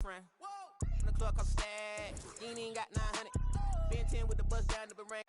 friend. In the club called Stag. You ain't even got 900. Been 10 with the bus down the Bahrain.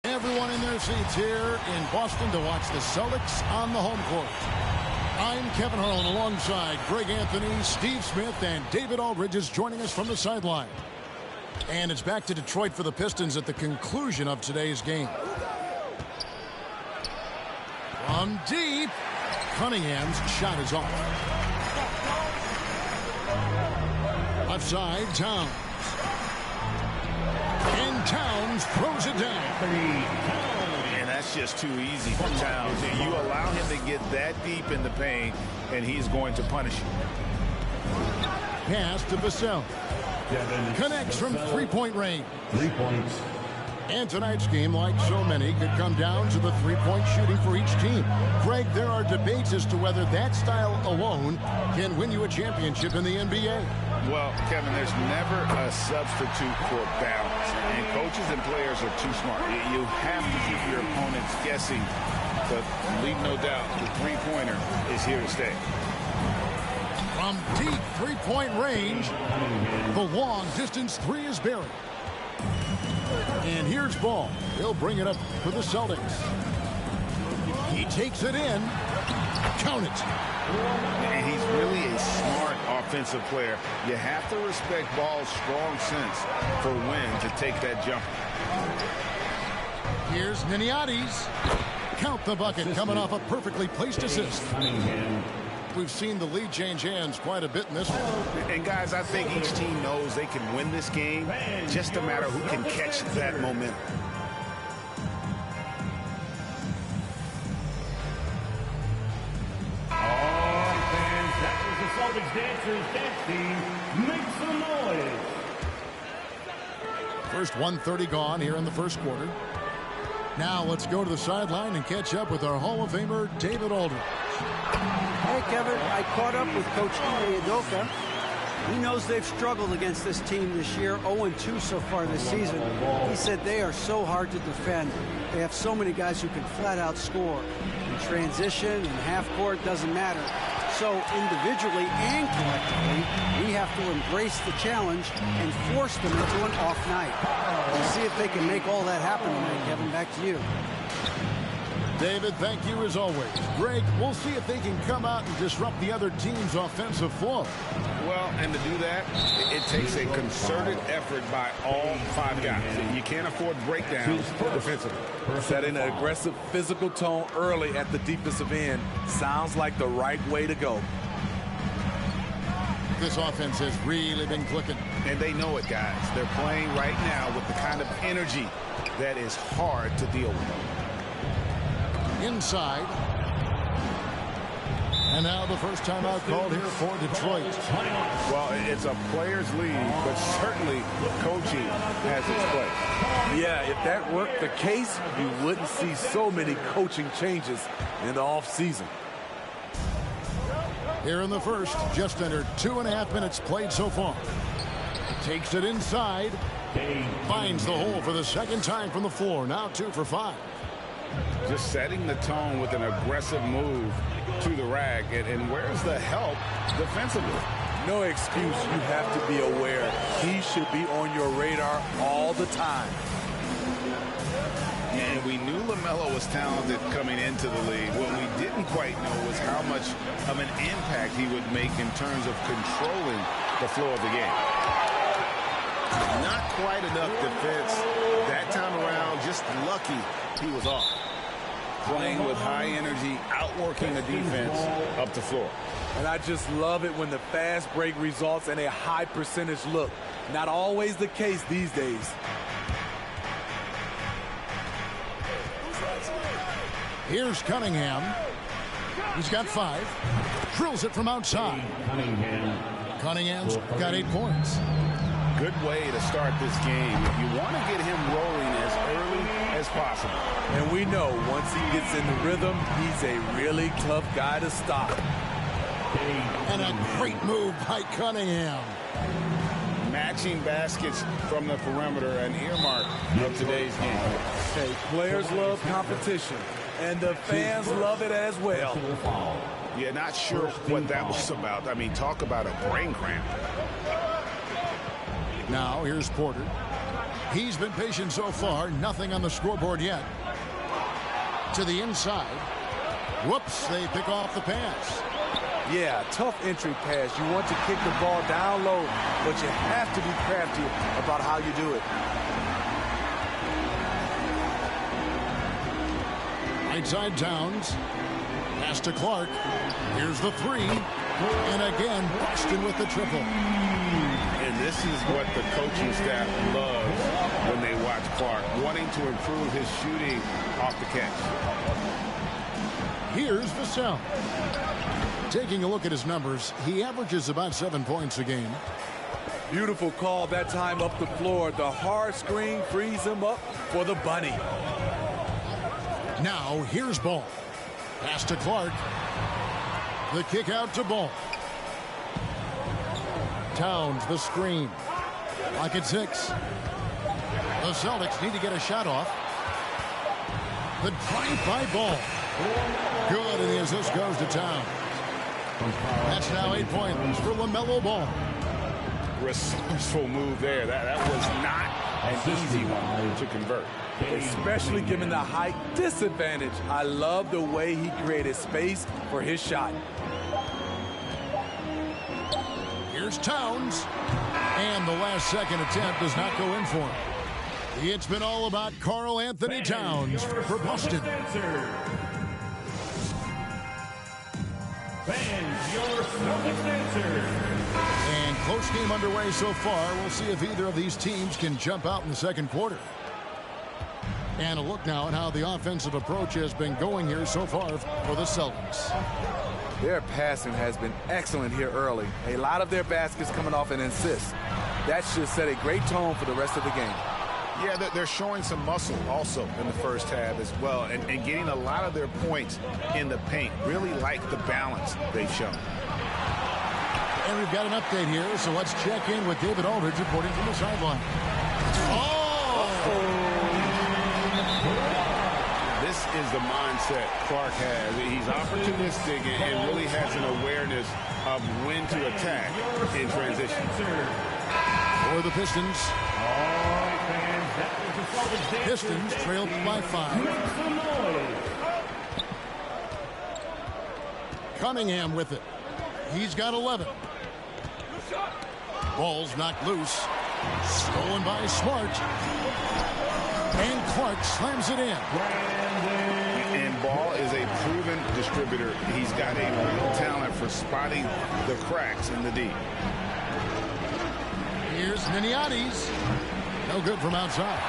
Everyone in their seats here in Boston to watch the Celtics on the home court. I'm Kevin Harlan alongside Greg Anthony, Steve Smith, and David Aldridge is joining us from the sideline. And it's back to Detroit for the Pistons at the conclusion of today's game. From deep, Cunningham's shot is off. Left side, Towns. And Towns throws it down. And that's just too easy for Towns. You allow him to get that deep in the paint, and he's going to punish you. Pass to Vassell. Connects from three-point range. 3 points. And tonight's game, like so many, could come down to the three-point shooting for each team. Greg, there are debates as to whether that style alone can win you a championship in the NBA. Well, Kevin, there's never a substitute for balance. And coaches and players are too smart. You have to keep your opponents guessing. But leave no doubt, the three-pointer is here to stay. From deep three-point range, the long-distance three is buried. And here's Ball. He'll bring it up for the Celtics. He takes it in. Count it. And he's really a smart offensive player. You have to respect Ball's strong sense for when to take that jump. Here's Niniades. Count the bucket coming off a perfectly placed assist. We've seen the lead change hands quite a bit in this one. And, guys, I think each team knows they can win this game. Just a matter who can catch that momentum. All fans, that was the Celtics Dancers dance team. Make some noise. First 1:30 gone here in the first quarter. Now let's go to the sideline and catch up with our Hall of Famer, David Aldridge. Hey, Kevin, I caught up with Coach Ime Udoka. He knows they've struggled against this team this year, 0-2 so far this season. He said they are so hard to defend. They have so many guys who can flat out score. In transition and half court, doesn't matter. so individually and collectively, we have to embrace the challenge and force them into an off night. We'll see if they can make all that happen tonight. Kevin, back to you. David, thank you as always. Greg, we'll see if they can come out and disrupt the other team's offensive flow. Well, and to do that, it takes a concerted effort by all 5 guys. You can't afford breakdowns defensively. Setting an aggressive physical tone early at the defensive end sounds like the right way to go. This offense has really been clicking. And they know it, guys. They're playing right now with the kind of energy that is hard to deal with. Inside. And now the first timeout called here for Detroit. Well, it's a player's league, but certainly coaching has its place. Yeah, if that weren't the case, you wouldn't see so many coaching changes in the offseason. Here in the first, just under 2.5 minutes played so far. Takes it inside. Finds the hole for the second time from the floor. Now 2 for 5. Just setting the tone with an aggressive move to the rack. And where's the help defensively? No excuse. You have to be aware. He should be on your radar all the time. And we knew LaMelo was talented coming into the league. What we didn't quite know was how much of an impact he would make in terms of controlling the flow of the game. Not quite enough defense that time around. Just lucky he was off. Playing with high energy, outworking the defense up the floor. And I just love it when the fast break results in a high percentage look. Not always the case these days. Here's Cunningham. He's got 5. Drills it from outside. Cunningham's got 8 points. Good way to start this game. You want to get him rolling as early as possible. And we know once he gets in the rhythm, he's a really tough guy to stop. And a great move by Cunningham. Matching baskets from the perimeter, an earmark of today's game. Okay, players love competition, and the fans love it as well. Yeah, not sure what that was about. I mean, talk about a brain cramp. Now here's Porter. He's been patient so far. Nothing on the scoreboard yet. To the inside. Whoops, they pick off the pass. Yeah, tough entry pass. You want to kick the ball down low, but you have to be crafty about how you do it. Right side Towns. Pass to Clark. Here's the 3. And again, Boston with the triple. And this is what the coaching staff loves when they watch Clark, wanting to improve his shooting off the catch. Here's Vassell. Taking a look at his numbers, he averages about 7 points a game. Beautiful call that time up the floor. The hard screen frees him up for the bunny. Now here's Ball. Pass to Clark. The kick out to Ball. Towns, the screen. Lock at 6. The Celtics need to get a shot off. The drive by Ball. Good, and the assist goes to Towns. That's now 8 points for LaMelo Ball. Resourceful move there. That was not an easy one to convert. Especially given the height disadvantage. I love the way he created space for his shot. Here's Towns. And the last second attempt does not go in for him. It's been all about Karl Anthony Towns for Boston. Fans, your Celtics answer. And close game underway so far. We'll see if either of these teams can jump out in the second quarter. And a look now at how the offensive approach has been going here so far for the Celtics. Their passing has been excellent here early. A lot of their baskets coming off an assist. That should set a great tone for the rest of the game. Yeah, they're showing some muscle also in the first half as well, and getting a lot of their points in the paint. Really like the balance they've shown. And we've got an update here, so let's check in with David Aldridge reporting from the sideline. Oh! This is the mindset Clark has. He's opportunistic and really has an awareness of when to attack in transition. For the Pistons. All right, fans, that was the Celtics dancers. Pistons trailed by 5. Make some noise. Cunningham with it. He's got 11. Ball's knocked loose. Stolen by Smart. And Clark slams it in. And Ball is a proven distributor. He's got a real talent for spotting the cracks in the D. Here's Miniani's. No good from outside.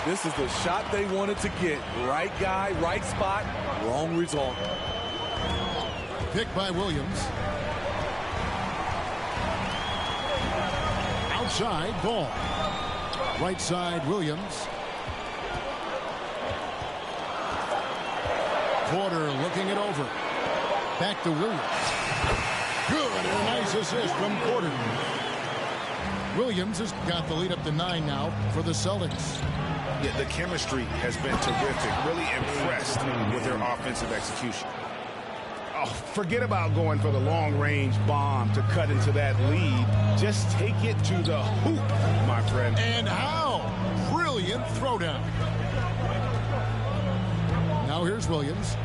This is the shot they wanted to get. Right guy, right spot, wrong result. Picked by Williams. Outside, Ball. Right side, Williams. Porter looking it over. Back to Williams. Good, and a nice assist from Porter. Williams has got the lead up to 9 now for the Celtics. Yeah, the chemistry has been terrific. Really impressed with their offensive execution. Oh, forget about going for the long-range bomb to cut into that lead. Just take it to the hoop, my friend. And how? Brilliant throwdown. Now here's Williams.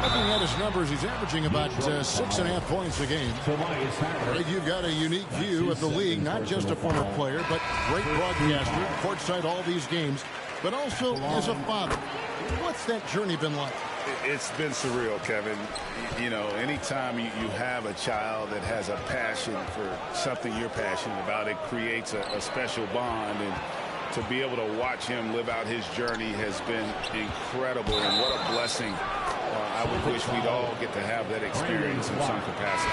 Looking at his numbers, he's averaging about 6.5 points a game. Greg, you've got a unique view of the league, not just a former player, but great broadcaster, courtside all these games, but also as a father. What's that journey been like? It's been surreal, Kevin. You know, anytime you have a child that has a passion for something you're passionate about, it creates a special bond. And to be able to watch him live out his journey has been incredible. And what a blessing. I would wish we'd all get to have that experience in some capacity.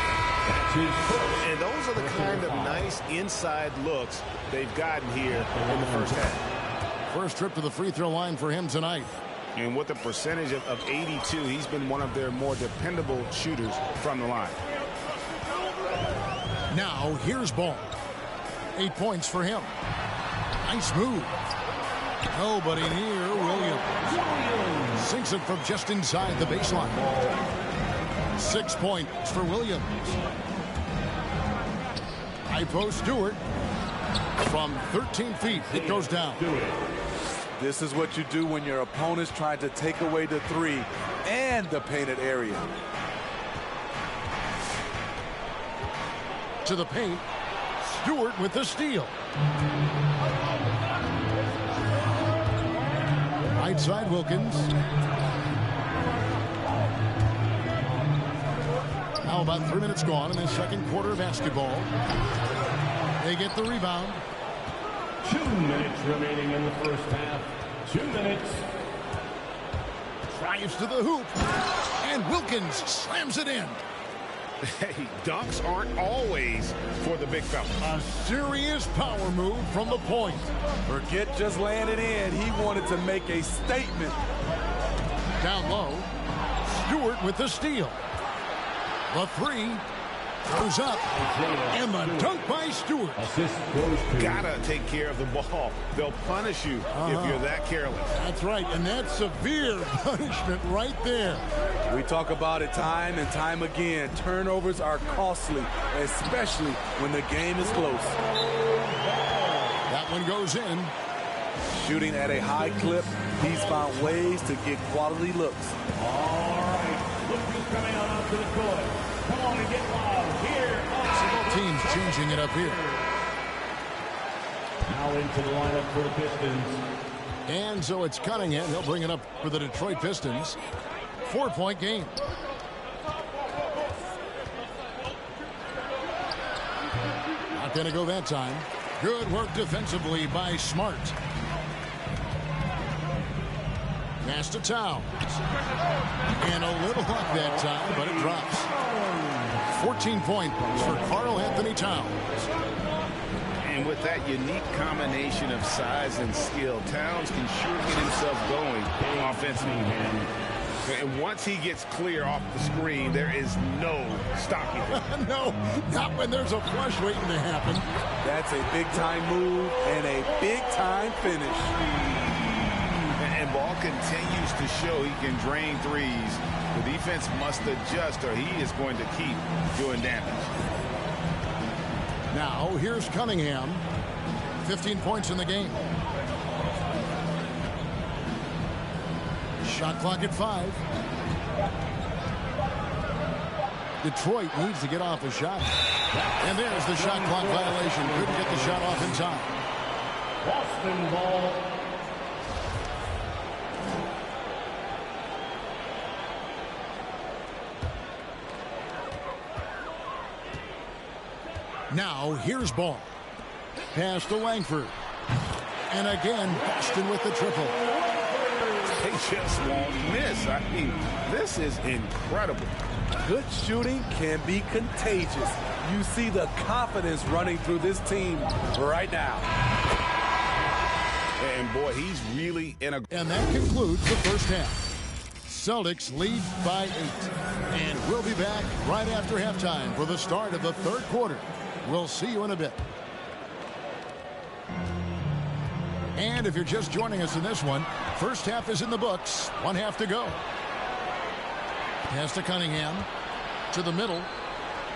And those are the kind of nice inside looks they've gotten here in the first half. First trip to the free throw line for him tonight. And with a percentage of 82, he's been one of their more dependable shooters from the line. Now, here's Ball. 8 points for him. Nice move. Nobody near Williams. Sinks it from just inside the baseline. 6 points for Williams. High post Stewart. From 13 feet, it goes down. This is what you do when your opponent's trying to take away the 3 and the painted area. To the paint. Stewart with the steal. Right side, Wilkins. Now about 3 minutes gone in the second quarter of basketball. They get the rebound. 2 minutes remaining in the first half. 2 minutes. Drives to the hoop. And Wilkins slams it in. Hey, dunks aren't always for the big fella. A serious power move from the point. Forget just laying it in. He wanted to make a statement. Down low. Stewart with the steal. The 3 goes up. And the dunk by Stewart. Gotta take care of the ball. They'll punish you if you're that careless. That's right, and that's severe punishment right there. We talk about it time and time again. Turnovers are costly, especially when the game is close. That one goes in. Shooting at a high clip, he's found ways to get quality looks. All right, look who's coming out onto the court. Come on and get loud. Here. Both teams changing it up here. Now into the lineup for the Pistons. And so it's Cunningham. He'll bring it up for the Detroit Pistons. 4-point game. Not going to go that time. Good work defensively by Smart. Pass to Towns. And a little luck that time, but it drops. 14 points for Karl Anthony Towns. And with that unique combination of size and skill, Towns can sure get himself going offensively. And once he gets clear off the screen, there is no stopping him. No, not when there's a flush waiting to happen. That's a big-time move and a big-time finish. And Ball continues to show he can drain threes. The defense must adjust or he is going to keep doing damage. Now, here's Cunningham. 15 points in the game. Shot clock at 5. Detroit needs to get off a shot. And there's the shot clock violation. Couldn't get the shot off in time. Boston ball. Now, here's Ball. Pass to Langford. And again, Boston with the triple. They just won't miss. I mean, this is incredible. Good shooting can be contagious. You see the confidence running through this team right now. And boy, he's really in a... And that concludes the first half. Celtics lead by 8. And we'll be back right after halftime for the start of the third quarter. We'll see you in a bit. And if you're just joining us in this one, first half is in the books. 1 half to go. Pass to Cunningham. To the middle.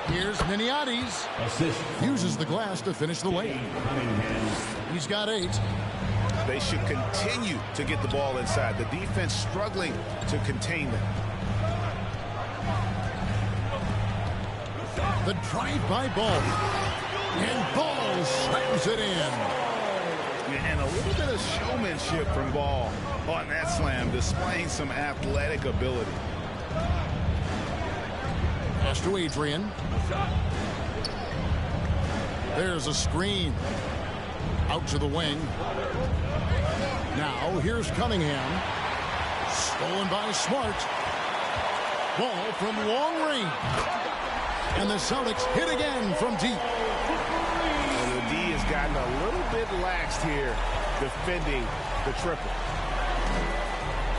Here's Miniades. Uses the glass to finish the layup. He's got 8. They should continue to get the ball inside. The defense struggling to contain them. The drive-by Ball. And Ball slams it in. And a little bit of showmanship from Ball on that slam, displaying some athletic ability. Pass to Adrian. There's a screen. Out to the wing. Now here's Cunningham. Stolen by Smart. Ball from long range. And the Celtics hit again from deep. And the D has gotten a little bit laxed here defending the triple.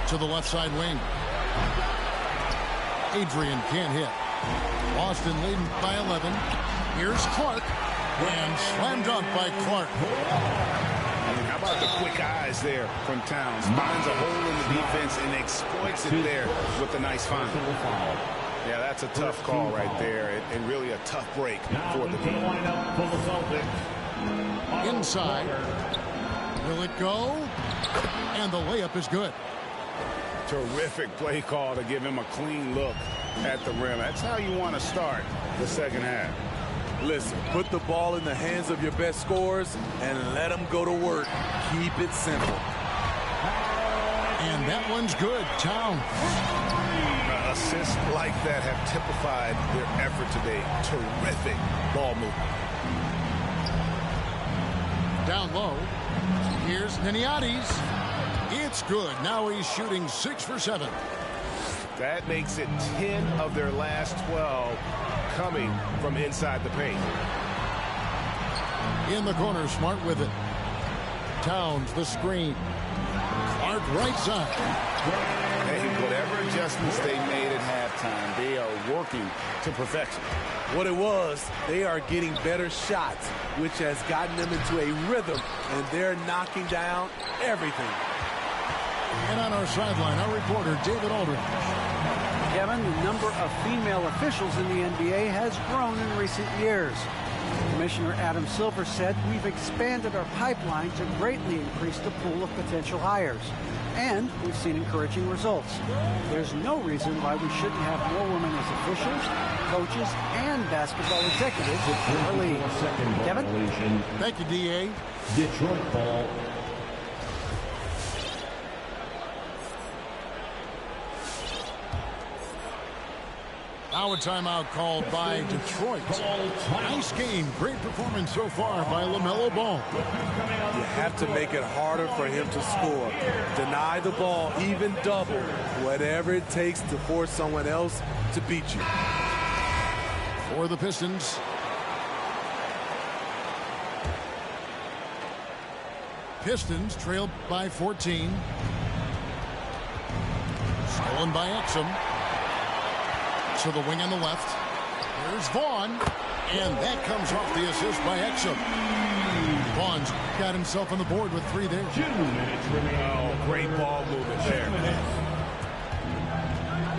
To the left side wing. Adrian can't hit. Boston leading by 11. Here's Clark. And slam dunk by Clark. How about the quick eyes there from Towns? Finds a hole in the defense and exploits it there with a nice find. Yeah, that's a tough call right there, and really a tough break for the team. Inside. Will it go? And the layup is good. Terrific play call to give him a clean look at the rim. That's how you want to start the second half. Listen, put the ball in the hands of your best scorers and let them go to work. Keep it simple. And that one's good. Towns. Assists like that have typified their effort today. Terrific ball movement. Down low. Here's Miniades. It's good. Now he's shooting 6 for 7. That makes it 10 of their last 12 coming from inside the paint. In the corner, Smart with it. Towns, the screen. Clark right side. Hey, whatever adjustments they made at halftime, they are working to perfection. What it was, they are getting better shots, which has gotten them into a rhythm, and they're knocking down everything. And on our sideline, our reporter, David Aldridge. Kevin, the number of female officials in the NBA has grown in recent years. Commissioner Adam Silver said, "We've expanded our pipeline to greatly increase the pool of potential hires. And we've seen encouraging results. There's no reason why we shouldn't have more women as officials, coaches, and basketball executives in our league." Kevin? Thank you, D.A. Detroit ball. Now a timeout called by Detroit. Nice game. Great performance so far by LaMelo Ball. You have to make it harder for him to score. Deny the ball, even double. Whatever it takes to force someone else to beat you. For the Pistons. Pistons trailed by 14. Stolen by Exum. To the wing on the left. Here's Vaughn. And that comes off the assist by Exum. Vaughn's got himself on the board with 3 there. 2 minutes remaining. Oh, great ball movement there.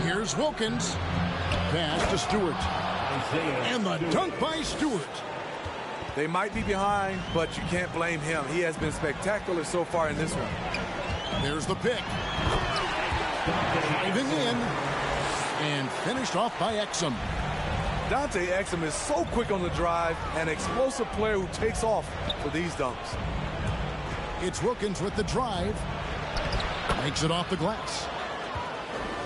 Here's Wilkins. Pass to Stewart. And the dunk by Stewart. They might be behind, but you can't blame him. He has been spectacular so far in this one. There's the pick. Driving in. And finished off by Exum. Dante Exum is so quick on the drive, an explosive player who takes off for these dunks. It's Wilkins with the drive. Makes it off the glass.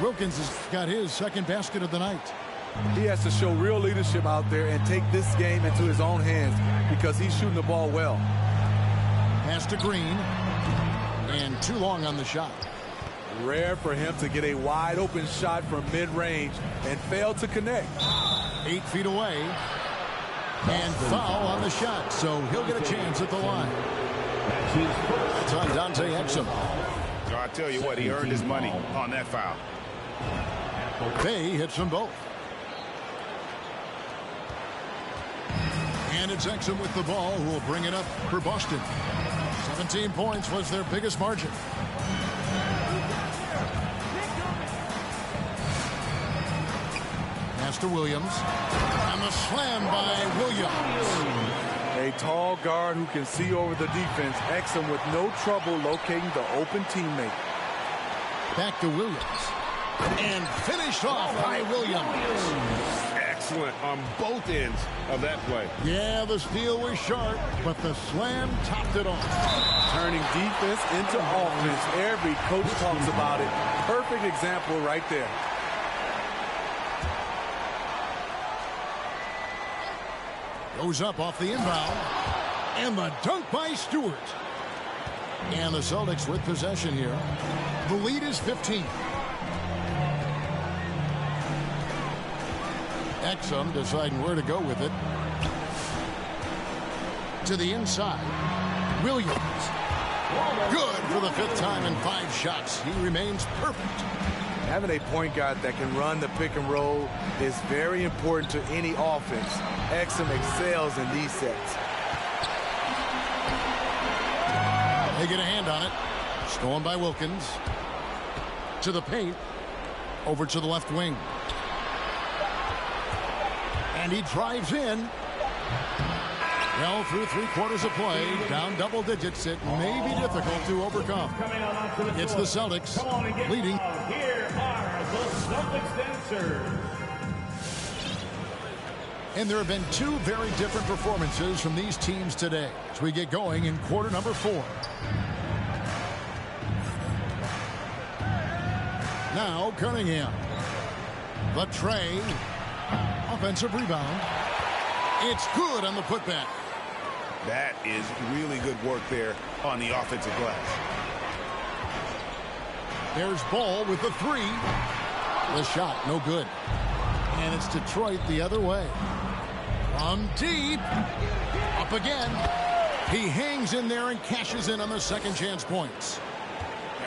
Wilkins has got his second basket of the night. He has to show real leadership out there and take this game into his own hands because he's shooting the ball well. Pass to Green. And too long on the shot. Rare for him to get a wide open shot from mid-range and fail to connect. 8 feet away. And foul on the shot, so he'll get a chance at the line. It's on Dante Exum. So I tell you what, he earned his money on that foul. Bay hits them both. And it's Exum with the ball who will bring it up for Boston. 17 points was their biggest margin. Pass to Williams. And the slam by Williams. A tall guard who can see over the defense. Exum with no trouble locating the open teammate. Back to Williams. And finished off by Williams. Excellent on both ends of that play. Yeah, the steal was sharp, but the slam topped it off. Turning defense into offense. Every coach talks about it. Perfect example right there. Goes up off the inbound. And the dunk by Stewart. And the Celtics with possession here. The lead is 15. Exum deciding where to go with it. To the inside. Williams. Good for the 5th time in 5 shots. He remains perfect. Having a point guard that can run the pick and roll is very important to any offense. Exum excels in these sets. They get a hand on it. Stolen by Wilkins. To the paint. Over to the left wing. And he drives in. Well, through 3/4 of play, down double digits, it may be difficult to overcome. It's the Celtics leading. Here are the Celtics dancers. And there have been 2 very different performances from these teams today as we get going in quarter number 4. Now Cunningham. The tray. Offensive rebound. It's good on the putback. That is really good work there on the offensive glass. There's Ball with the 3. The shot, no good. And it's Detroit the other way. From deep. Up again. He hangs in there and cashes in on the second chance points.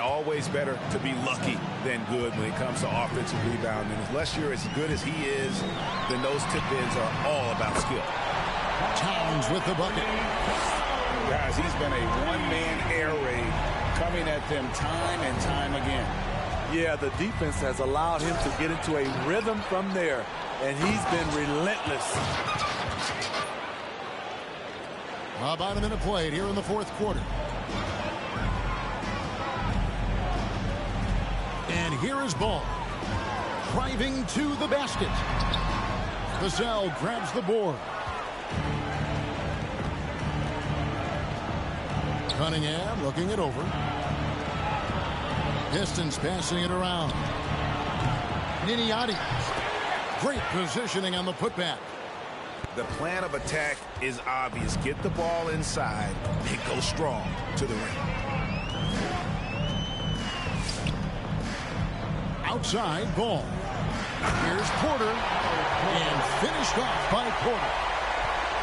Always better to be lucky than good when it comes to offensive rebound. And unless you're as good as he is, then those tip-ins are all about skill. Towns with the bucket. Guys, he's been a one-man air raid coming at them time and time again. Yeah, the defense has allowed him to get into a rhythm from there, and he's been relentless. About a minute played here in the 4th quarter. And here is Ball. Driving to the basket. Vassell grabs the board. Cunningham looking it over. Pistons passing it around. Niniati. Great positioning on the putback. The plan of attack is obvious. Get the ball inside and go strong to the rim. Outside Ball. Here's Porter. And finished off by Porter.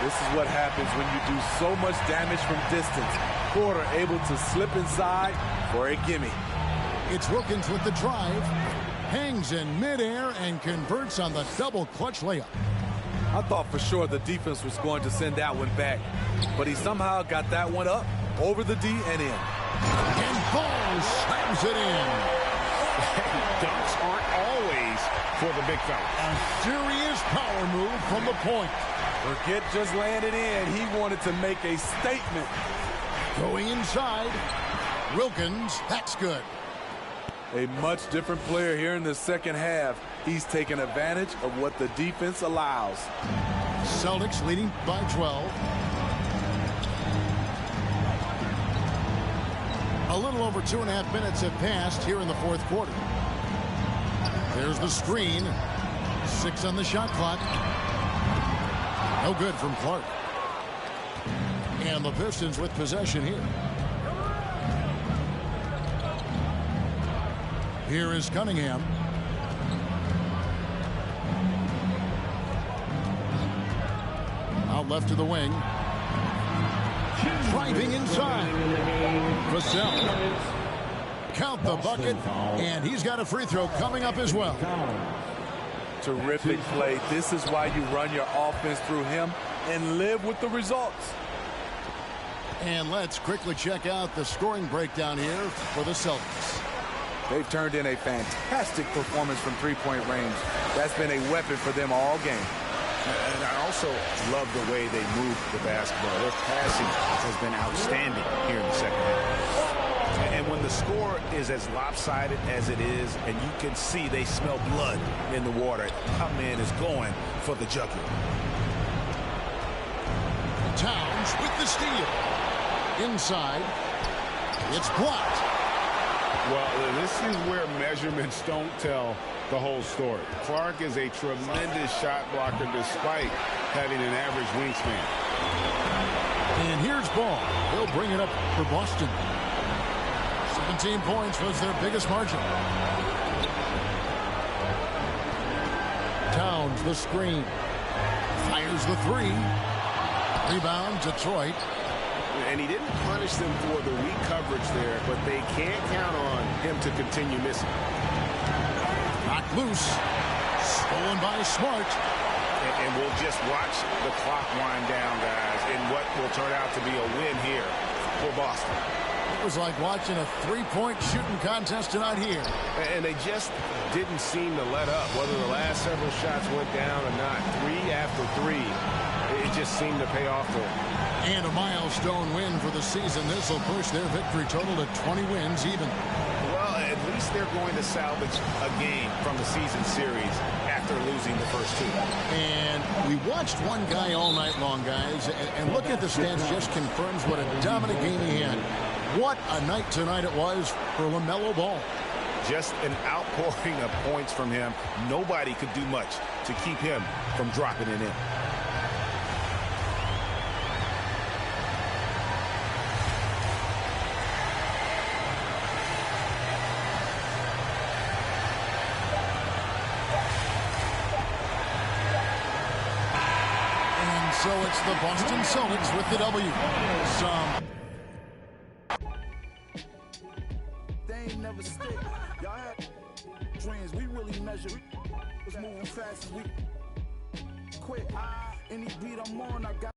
This is what happens when you do so much damage from distance. Porter able to slip inside for a gimme. It's Wilkins with the drive. Hangs in midair and converts on the double clutch layup. I thought for sure the defense was going to send that one back, but he somehow got that one up, over the D, and in. And Ball slams it in. Dunks aren't always for the big fella. A serious power move from the point. Forget just laying it in. He wanted to make a statement. Going inside. Wilkins, that's good. A much different player here in the second half. He's taking advantage of what the defense allows. Celtics leading by 12. A little over 2.5 minutes have passed here in the fourth quarter. There's the screen. 6 on the shot clock. No good from Clark. And the Pistons with possession here. Here is Cunningham. Out left to the wing. Driving inside. Vassell. Count the bucket. And he's got a free throw coming up as well. Terrific play. This is why you run your offense through him and live with the results. And let's quickly check out the scoring breakdown here for the Celtics. They've turned in a fantastic performance from three-point range. That's been a weapon for them all game. And I also love the way they move the basketball. Their passing has been outstanding here in the second half. And when the score is as lopsided as it is, and you can see they smell blood in the water, our man is going for the jugular. Towns with the steal. Inside. It's blocked. Well, this is where measurements don't tell the whole story. Clark is a tremendous shot blocker despite having an average wingspan. And here's Ball. He'll bring it up for Boston. 17 points was their biggest margin. Towns the screen. Fires the three. Rebound, Detroit. And he didn't punish them for the weak coverage there, but they can't count on him to continue missing. Knocked loose. Stolen by Smart. And we'll just watch the clock wind down, guys, in what will turn out to be a win here for Boston. It was like watching a three-point shooting contest tonight here. And they just didn't seem to let up, whether the last several shots went down or not. 3 after 3, it just seemed to pay off for them. And a milestone win for the season. This will push their victory total to 20 wins even. Well, at least they're going to salvage a game from the season series after losing the first 2. And we watched one guy all night long, guys, and look at the stats just confirms what a dominant game he had. What a night tonight it was for LaMelo Ball. Just an outpouring of points from him. Nobody could do much to keep him from dropping it in. So it's the Boston Celtics with the W. They ain't never stick. Y'all had dreams. We really measure. Was moving fast as we quit. Any beat I'm on, I got